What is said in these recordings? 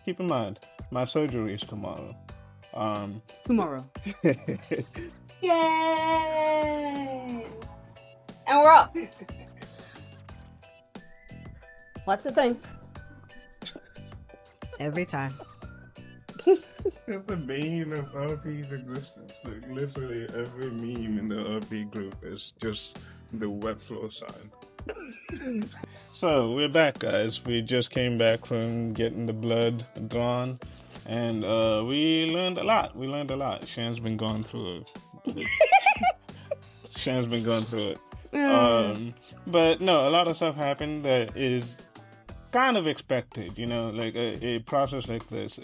keep in mind, my surgery is tomorrow. Tomorrow. Yay! And we're up. What's the thing? Every time. It's the bane of RP's existence. Like, literally every meme in the RP group is just the wet floor sign. So, we're back, guys. We just came back from getting the blood drawn, and we learned a lot. Shan's been going through it. But no, a lot of stuff happened that is kind of expected. Like a process like this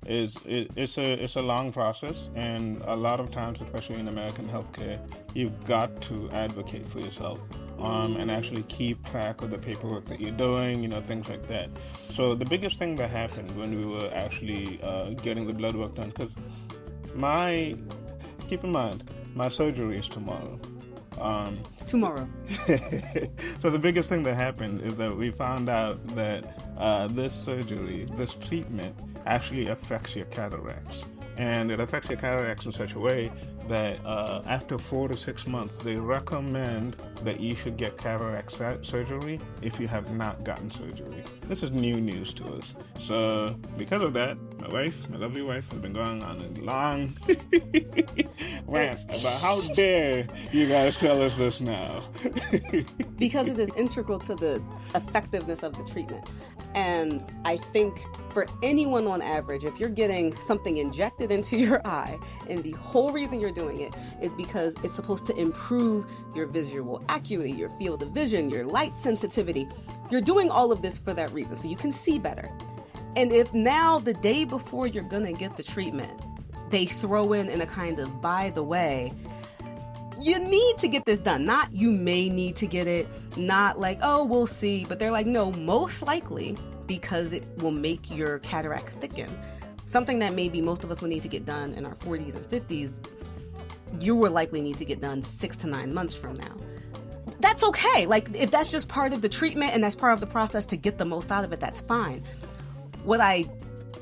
it's a long process, and a lot of times, especially in American healthcare, you've got to advocate for yourself and actually keep track of the paperwork that you're doing, things like that. So the biggest thing that happened when we were actually getting the blood work done, because keep in mind, my surgery is tomorrow. Tomorrow. So the biggest thing that happened is that we found out that this treatment actually affects your cataracts. And it affects your cataracts in such a way that after 4 to 6 months, they recommend that you should get cataract surgery if you have not gotten surgery. This is new news to us. So because of that, my lovely wife, has been going on a long rant about how dare you guys tell us this now. Because it is integral to the effectiveness of the treatment. And I think for anyone on average, if you're getting something injected into your eye, and the whole reason you're doing it is because it's supposed to improve your visual acuity, your field of vision, your light sensitivity, you're doing all of this for that reason, so you can see better. And if now, the day before you're gonna get the treatment, they throw in a kind of, by the way, you need to get this done. Not you may need to get it, not like, oh, we'll see. But they're like, no, most likely, because it will make your cataract thicken. Something that maybe most of us would need to get done in our 40s and 50s, you will likely need to get done 6 to 9 months from now. That's okay. Like, if that's just part of the treatment and that's part of the process to get the most out of it, that's fine. What I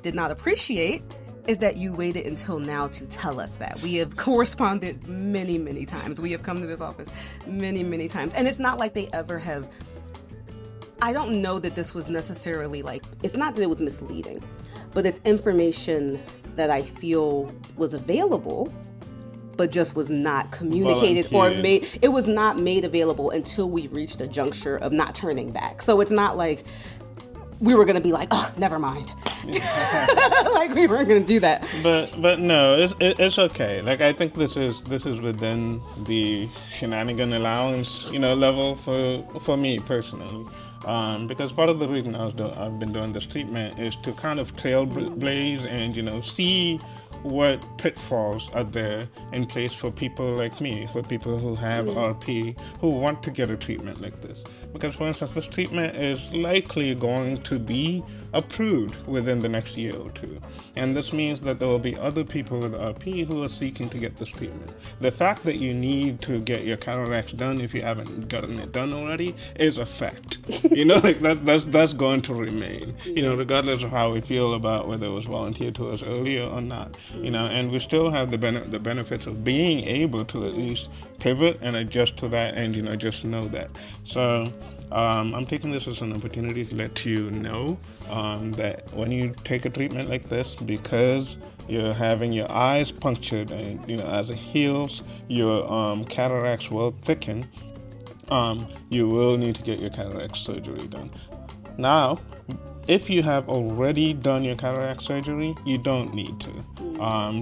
did not appreciate is that you waited until now to tell us that. We have corresponded many, many times. We have come to this office many, many times. And it's not like they ever have. I don't know that this was necessarily it's not that it was misleading, but it's information that I feel was available, but just was not communicated or made. It was not made available until we reached a juncture of not turning back. So it's not like we were going to be like, oh, never mind. Like we weren't going to do that. But no, it's okay. Like, I think this is within the shenanigan allowance, level for me personally. Because part of the reason I've been doing this treatment is to kind of trailblaze and, see what pitfalls are there in place for people like me, for people who have RP, who want to get a treatment like this. Because, for instance, this treatment is likely going to be approved within the next year or two. And this means that there will be other people with RP who are seeking to get this treatment. The fact that you need to get your cataracts done if you haven't gotten it done already is a fact. That's going to remain, regardless of how we feel about whether it was volunteered to us earlier or not. And we still have the benefits of being able to at least pivot and adjust to that and, just know that. So I'm taking this as an opportunity to let you know that when you take a treatment like this, because you're having your eyes punctured and, as it heals, your cataracts will thicken, you will need to get your cataract surgery done. Now, if you have already done your cataract surgery, you don't need to.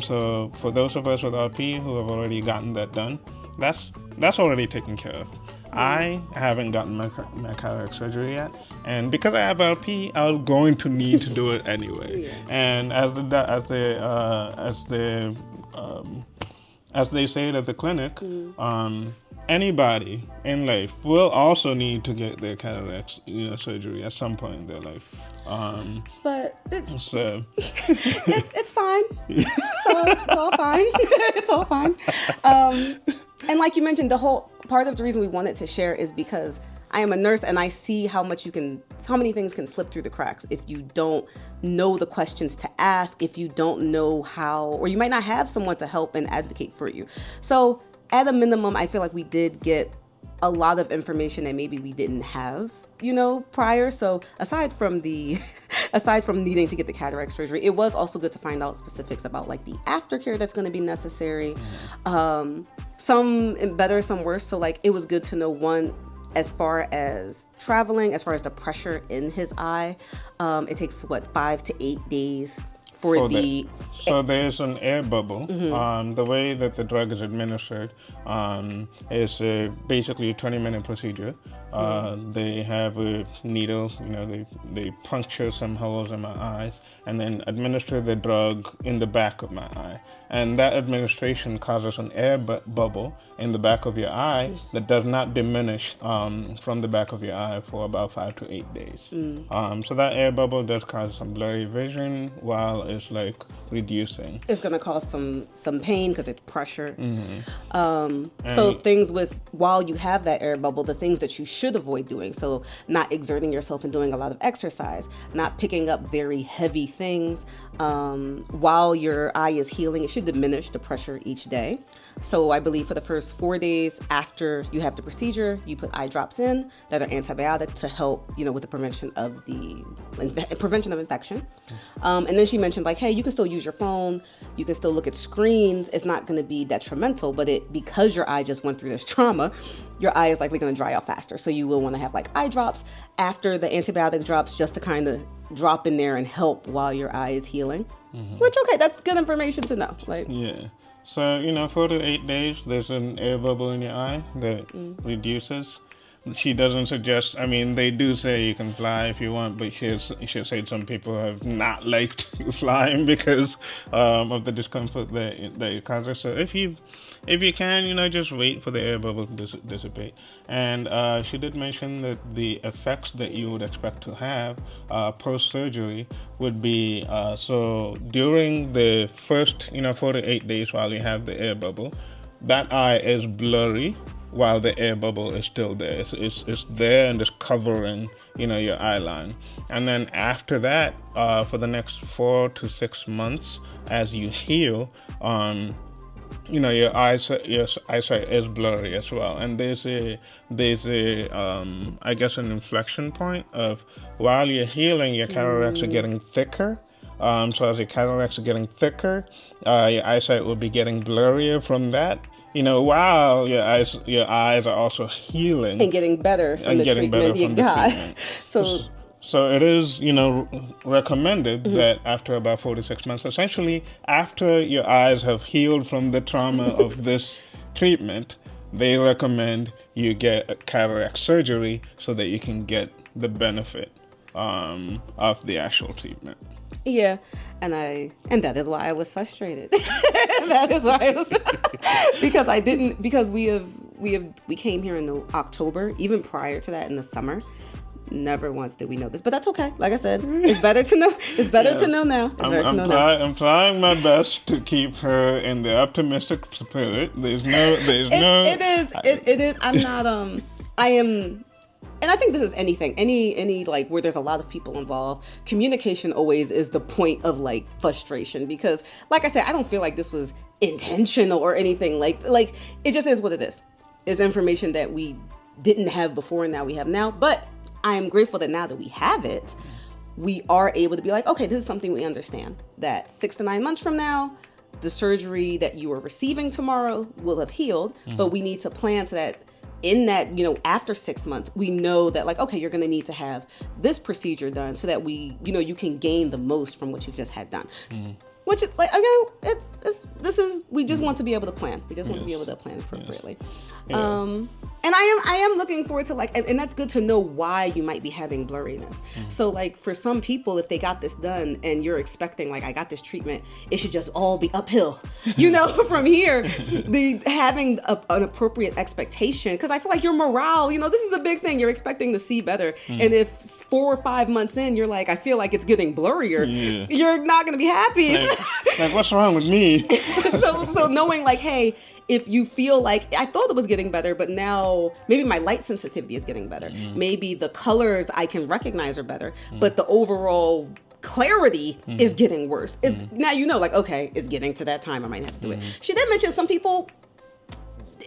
So for those of us with RP who have already gotten that done, that's already taken care of. I haven't gotten my cataract surgery yet, and because I have RP, I'm going to need to do it anyway. And as they say it at the clinic, anybody in life will also need to get their cataracts, surgery at some point in their life. But it's it's fine. It's all fine. It's all fine. And like you mentioned, the whole part of the reason we wanted to share is because I am a nurse, and I see how many things can slip through the cracks if you don't know the questions to ask, if you don't know how, or you might not have someone to help and advocate for you. So at a minimum, I feel like we did get a lot of information that maybe we didn't have, prior. So aside from needing to get the cataract surgery, it was also good to find out specifics about like the aftercare that's going to be necessary. Some better, some worse. So like it was good to know, one, as far as traveling, as far as the pressure in his eye, it takes 5 to 8 days for so there's an air bubble. The way that the drug is administered is basically a 20-minute procedure. They have a needle, they puncture some holes in my eyes and then administer the drug in the back of my eye. And that administration causes an air bubble in the back of your eye that does not diminish from the back of your eye for about 5 to 8 days. So that air bubble does cause some blurry vision while it's like reducing. It's going to cause some pain because it's pressure. So things while you have that air bubble, the things that you should avoid doing. So not exerting yourself and doing a lot of exercise, not picking up very heavy things while your eye is healing. It should diminish the pressure each day. So I believe for the first 4 days after you have the procedure, you put eye drops in that are antibiotic to help, with the prevention of infection. And then she mentioned like, hey, you can still use your phone, you can still look at screens. It's not going to be detrimental, but because your eye just went through this trauma, your eye is likely going to dry out faster. So you will want to have like eye drops after the antibiotic drops, just to kind of drop in there and help while your eye is healing. Which, okay, that's good information to know. Yeah. So, 4 to 8 days, there's an air bubble in your eye that reduces. She doesn't suggest, they do say you can fly if you want, but she said some people have not liked flying because of the discomfort that it causes. So if you can, just wait for the air bubble to dissipate. And she did mention that the effects that you would expect to have post-surgery would be, so during the first, 4 to 8 days while you have the air bubble, that eye is blurry while the air bubble is still there. It's there and it's covering, your eye line. And then after that, for the next 4 to 6 months, as you heal, your eyesight is blurry as well. And there's a I guess an inflection point of while you're healing, your cataracts are getting thicker. So as your cataracts are getting thicker, your eyesight will be getting blurrier from that. While your eyes are also healing and getting better from the treatment you got. So it is, recommended that after about 4 to 6 months, essentially after your eyes have healed from the trauma of this treatment, they recommend you get a cataract surgery so that you can get the benefit of the actual treatment. Yeah, and that is why I was frustrated. That is why I was because we came here in October, even prior to that in the summer. Never once did we know this, but that's okay. Like I said, it's better to know. It's better to know now. I'm trying my best to keep her in the optimistic spirit. It is. I'm not. I am. And I think this is any like where there's a lot of people involved, communication always is the point of like frustration, because like I said, I don't feel like this was intentional or anything. Like it just is what it is. It's information that we didn't have before and now we have now. But I am grateful that now that we have it, we are able to be like, okay, this is something we understand, that 6 to 9 months from now, the surgery that you are receiving tomorrow will have healed, but we need to plan so that in that, after 6 months, we know that like, okay, you're going to need to have this procedure done so that you can gain the most from what you've just had done. Which is like, we just want to be able to plan. We just want to be able to plan appropriately. Yeah. And I am looking forward to and that's good to know why you might be having blurriness. So like for some people, if they got this done and you're expecting like, I got this treatment, it should just all be uphill, from here, having an appropriate expectation. Because I feel like your morale, this is a big thing. You're expecting to see better. And if 4 or 5 months in, you're like, I feel like it's getting blurrier, you're not going to be happy. Like what's wrong with me? So knowing like, hey, if you feel like I thought it was getting better, but now maybe my light sensitivity is getting better. Maybe the colors I can recognize are better, but the overall clarity is getting worse. Now like, okay, it's getting to that time I might have to do it. She did mention some people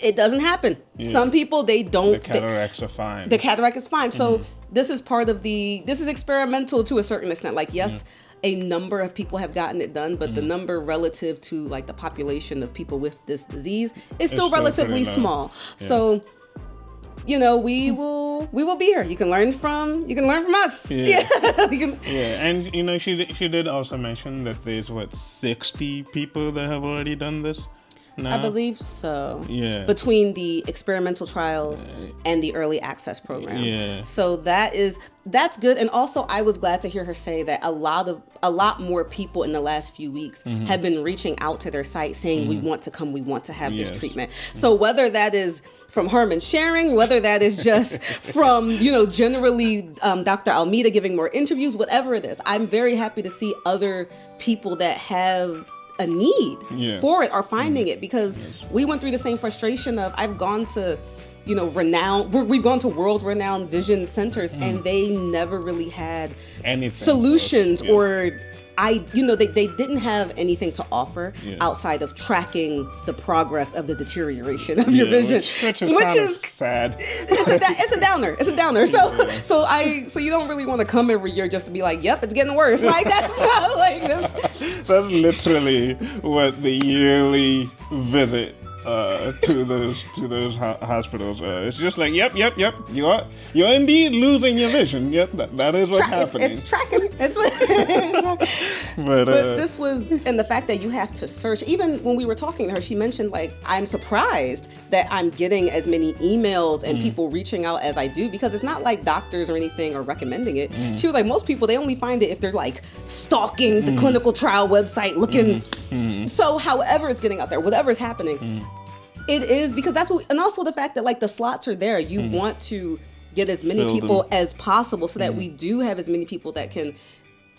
it doesn't happen. Some people they don't. The cataracts are fine. The cataract is fine. So this is this is experimental to a certain extent. Like yes, a number of people have gotten it done, but the number relative to like the population of people with this disease is still relatively small. Yeah. So we will be here. You can learn from us. Yeah. And she did also mention that there's 60 people that have already done this now? I believe so. Yeah. Between the experimental trials and the early access program. Yeah. So that's good. And also I was glad to hear her say that a lot more people in the last few weeks have been reaching out to their site saying we want to come, we want to have this treatment. So whether that is from Harmon sharing, whether that is just from, generally Dr. Almeida giving more interviews, whatever it is, I'm very happy to see other people that have a need for it are finding it, because we went through the same frustration of I've gone to we've gone to world-renowned vision centers and they never really had solutions or they didn't have anything to offer outside of tracking the progress of the deterioration of your vision, which is sad. It's a downer. It's a downer. So you don't really want to come every year just to be like, yep, it's getting worse. Like that's not like this. That's literally what the yearly visit to those hospitals. It's just like, yep. You're indeed losing your vision. Yep, that is what's happening. It's tracking. But this was, and the fact that you have to search. Even when we were talking to her, she mentioned like, I'm surprised that I'm getting as many emails and people reaching out as I do, because it's not like doctors or anything are recommending it. She was like, most people they only find it if they're like stalking the clinical trial website looking. So however it's getting out there, whatever is happening. It is because that's what, and also the fact that like the slots are there. You want to get as many people as possible so that we do have as many people that can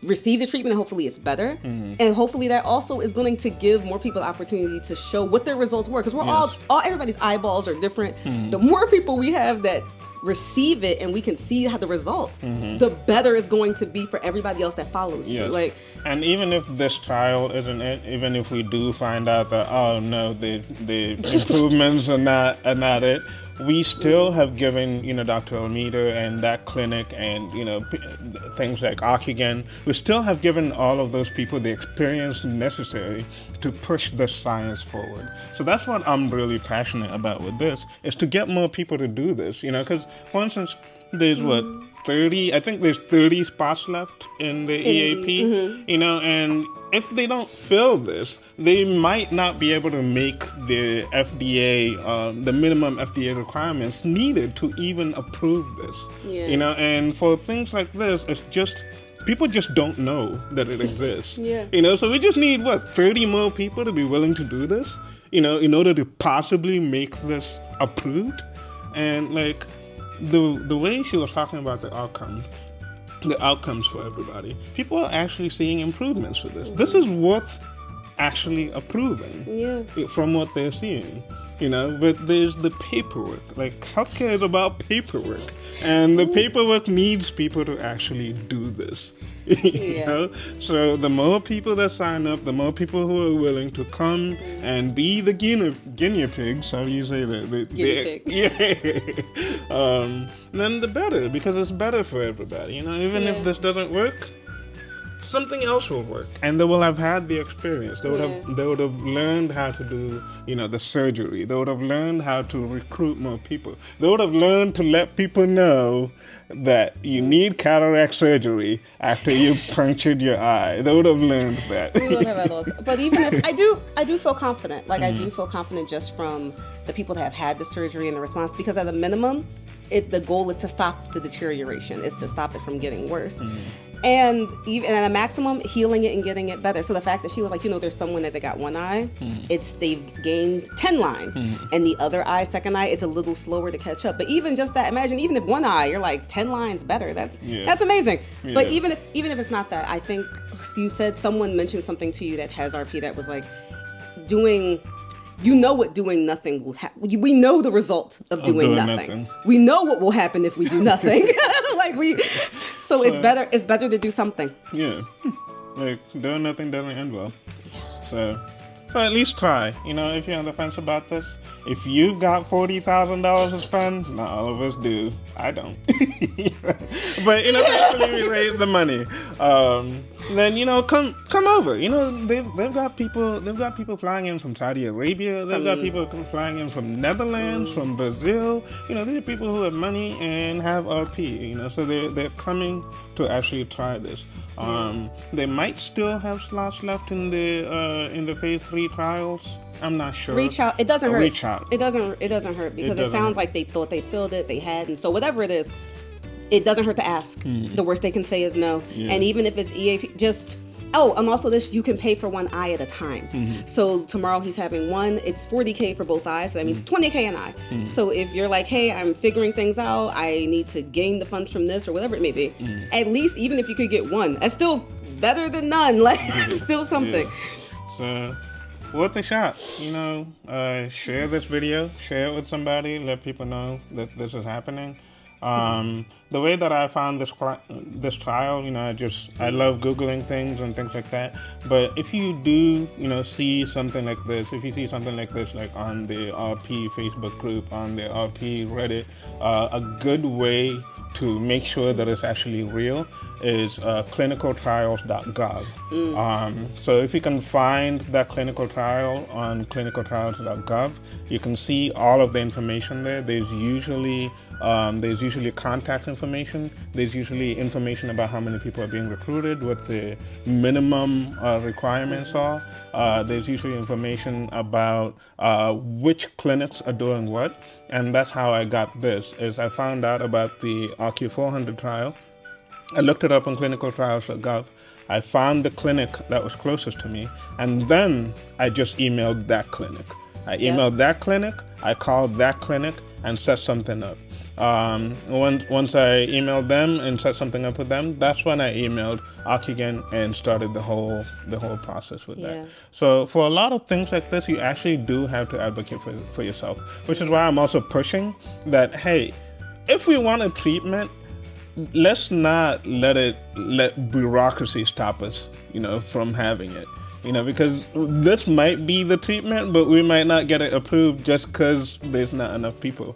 receive the treatment and hopefully it's better. And hopefully that also is going to give more people the opportunity to show what their results were. Because we're everybody's eyeballs are different. The more people we have that receive it and we can see how the results, the better it's going to be for everybody else that follows you. Like, and even if this trial isn't it, even if we do find out that the improvements are not it, we still have given Dr. Almeida and that clinic and things like Ocugen, we still have given all of those people the experience necessary to push the science forward. So that's what I'm really passionate about with this, is to get more people to do this. Because for instance, there's 30, I think there's 30 spots left in the EAP, and if they don't fill this, they might not be able to make the FDA, the minimum FDA requirements needed to even approve this. And for things like this, it's just, people just don't know that it exists. So we just need 30 more people to be willing to do this, in order to possibly make this approved. And like the way she was talking about the outcomes for everybody, people are actually seeing improvements for this. This is worth actually approving from what they're seeing. But there's the paperwork. Like, healthcare is about paperwork, and the paperwork needs people to actually do this. So the more people that sign up, the more people who are willing to come and be the guinea pigs. How do you say that? The guinea pig. Then the better, because it's better for everybody. Even if this doesn't work, something else will work, and they will have had the experience. They would have learned how to do the surgery. They would have learned how to recruit more people. They would have learned to let people know that you need cataract surgery after you've punctured your eye. They would have learned that. We would have had those. But even if I do feel confident. Like I do feel confident just from the people that have had the surgery and the response, because at a minimum, the goal is to stop the deterioration, is to stop it from getting worse. And even at a maximum, healing it and getting it better. So the fact that she was like, there's someone that they got one eye, they've gained 10 lines, and the other eye, second eye, it's a little slower to catch up. But even just that, imagine even if one eye, you're like 10 lines better. That's amazing. But even if it's not that, I think you said someone mentioned something to you that has RP that was like doing you know what doing nothing will happen. We know the result of doing nothing. We know what will happen if we do nothing. So it's better to do something. Yeah. Like, doing nothing doesn't end well. So at least try. You know, if you're on the fence about this, if you got $40,000 to spend, not all of us do. I don't. But, you know, thankfully we raised the money. Then, you know, come over. You know, they've got people flying in from Saudi Arabia. They've got people flying in from Netherlands, from Brazil. You know, these are people who have money and have RP. You know, so they're coming to actually try this. They might still have slots left in the phase 3 trials. I'm not sure. Reach out. It doesn't hurt. Reach out. It doesn't hurt because it sounds like they thought they'd filled it, they hadn't. So whatever it is, it doesn't hurt to ask. The worst they can say is no. Yeah. And even if it's EAP, and also this, you can pay for one eye at a time. So tomorrow he's having one. It's $40K for both eyes, so that means $20K an eye. So if you're like, hey, I'm figuring things out, I need to gain the funds from this or whatever it may be, at least even if you could get one, that's still better than none. Like, still something. Yeah. So, worth a shot. You know, share this video, share it with somebody, let people know that this is happening. The way that I found this trial, you know, I love Googling things and things like that. But if you do, you know, see something like this, like on the RP Facebook group, on the RP Reddit, a good way to make sure that it's actually real is clinicaltrials.gov. So if you can find that clinical trial on clinicaltrials.gov, you can see all of the information there. There's usually contact information. There's usually information about how many people are being recruited, what the minimum requirements are. There's usually information about which clinics are doing what, and that's how I got this. Is I found out about the RQ400 trial. I looked it up on clinicaltrials.gov. I found the clinic that was closest to me, and then I just emailed that clinic. I called that clinic and set something up. Once I emailed them and set something up with them, that's when I emailed Ocugen and started the whole process with that. So for a lot of things like this, you actually do have to advocate for yourself, which is why I'm also pushing that, hey, if we want a treatment, let's not let bureaucracy stop us, you know, from having it. You know, because this might be the treatment, but we might not get it approved just because there's not enough people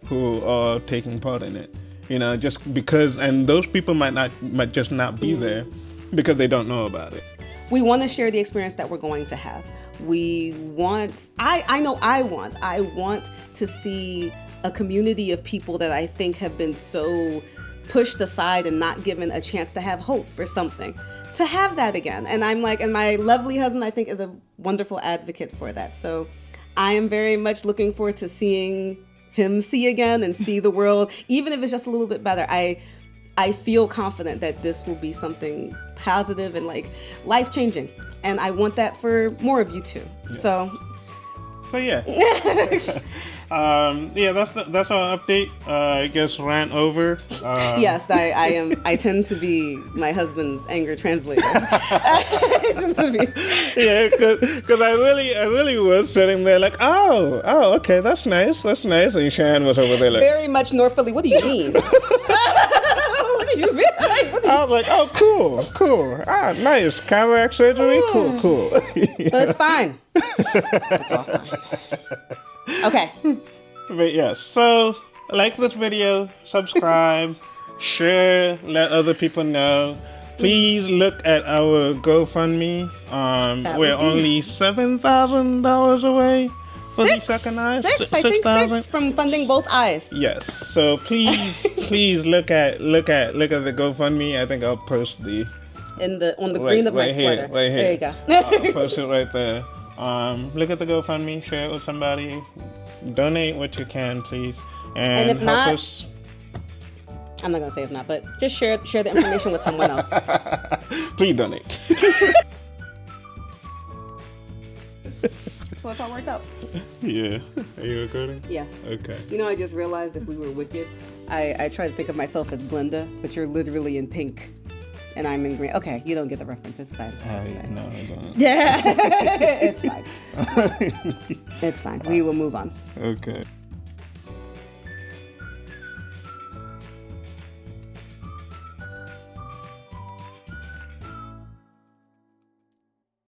who are taking part in it. You know, just because, and those people might just not be there because they don't know about it. We want to share the experience that we're going to have. We want, I want to see a community of people that I think have been so pushed aside and not given a chance to have hope for something, to have that again. And I'm like, and my lovely husband, I think, is a wonderful advocate for that. So I am very much looking forward to seeing him see again and see the world, even if it's just a little bit better. I feel confident that this will be something positive and like life-changing. And I want that for more of you too. Yeah. So yeah. That's our update. I guess rant over. Yes, I tend to be my husband's anger translator. Yeah, because I really was sitting there like, oh, okay, that's nice. And Shan was over there like, very much Norfolk. What do you mean? What do you mean? I was like, oh, cool. Ah, nice. Cataract surgery? Cool. But it's fine. It's all fine. Okay. But yes, so like this video, subscribe, share, let other people know. Please look at our GoFundMe. We're only $7,000 away for the second eye. Six from funding both eyes. Yes. So please look at the GoFundMe. I think I'll post on the green of my sweater. Right here. There you go. I'll post it right there. Look at the GoFundMe, share it with somebody, donate what you can, please, and if help not, us. I'm not gonna say if not, but just share the information with someone else. Please donate. So it's all worked out. Yeah. Are you recording? Yes. Okay. You know, I just realized if we were Wicked, I try to think of myself as Glinda, but you're literally in pink. and I'm in green. Okay, you don't get the reference. It's fine. It's fine. No, I don't. Yeah, it's fine. It's fine. We will move on. Okay.